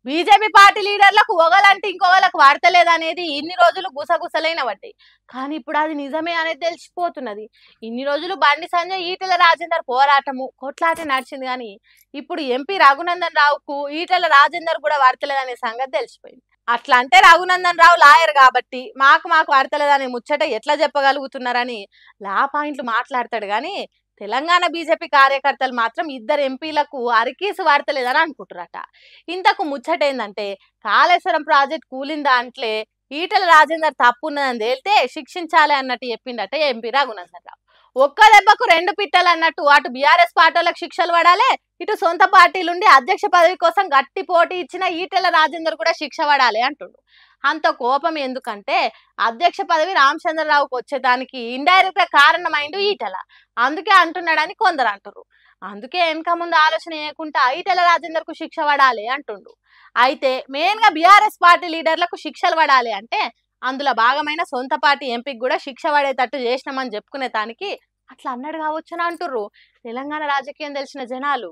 BJP party లీడర్లకు ఒకలంటే ఇంకొకలకు వాడతలేదనేది ఇన్ని రోజులు గుసగుసలైన బట్టి, కానీ ఇప్పుడు అది నిజమే అనేది తెలిసిపోతున్నది. ఇన్ని రోజులు బండి సంజయ్ ఈటెల రాజేందర్ పోరాటము కొట్లాట నడిచింది, కానీ ఇప్పుడు ఎంపీ రఘునందన్ రావుకు ఈటెల రాజేందర్ కూడా వాడతలేదనే సంగతి తెలిసిపోయింది. అట్లా అంటే రఘునందన్ రావు లాయర్ కాబట్టి మాకు వాడతలేదనే ముచ్చట ఎట్లా చెప్పగలుగుతున్నారని లా పాయింట్లు మాట్లాడతాడు, కానీ తెలంగాణ బీజేపీ కార్యకర్తలు మాత్రం ఇద్దరు ఎంపీలకు అరికీసు వాడతలేదని అనుకుంటారట. ఇంతకు ముచ్చట ఏందంటే, కాళేశ్వరం ప్రాజెక్ట్ కూలిన దాంట్లో ఈటెల రాజేందర్ తప్పు ఉన్నదని తేలితే శిక్షించాలి అన్నట్టు చెప్పిండట ఎంపీ రఘునందన్ రావు. ఒక్క దెబ్బకు రెండు పిట్టలు అన్నట్టు అటు బీఆర్ఎస్ పార్టీలకు శిక్షలు పడాలి, ఇటు సొంత పార్టీలుండి అధ్యక్ష పదవి కోసం గట్టి పోటీ ఇచ్చిన ఈటెల రాజేందర్ కూడా శిక్ష పడాలి అంటుండు. అంత కోపం ఎందుకంటే, అధ్యక్ష పదవి రామచంద్రరావుకు వచ్చేదానికి ఇండైరెక్ట్ గా కారణమైండు ఈటెల, అందుకే అంటున్నాడని కొందరు అంటారు. అందుకే వెనక ముందు ఆలోచన చేయకుండా ఈటెల రాజేందర్ కు శిక్ష పడాలి అంటుండు. అయితే మెయిన్ గా బీఆర్ఎస్ పార్టీ లీడర్లకు శిక్షలు పడాలి అంటే అందులో భాగమైన సొంత పార్టీ ఎంపీకి కూడా శిక్ష పడేటట్టు చేసినామని చెప్పుకునే దానికి అట్లా అన్నాడు కావచ్చని అంటుర్రు తెలంగాణ రాజకీయం తెలిసిన జనాలు.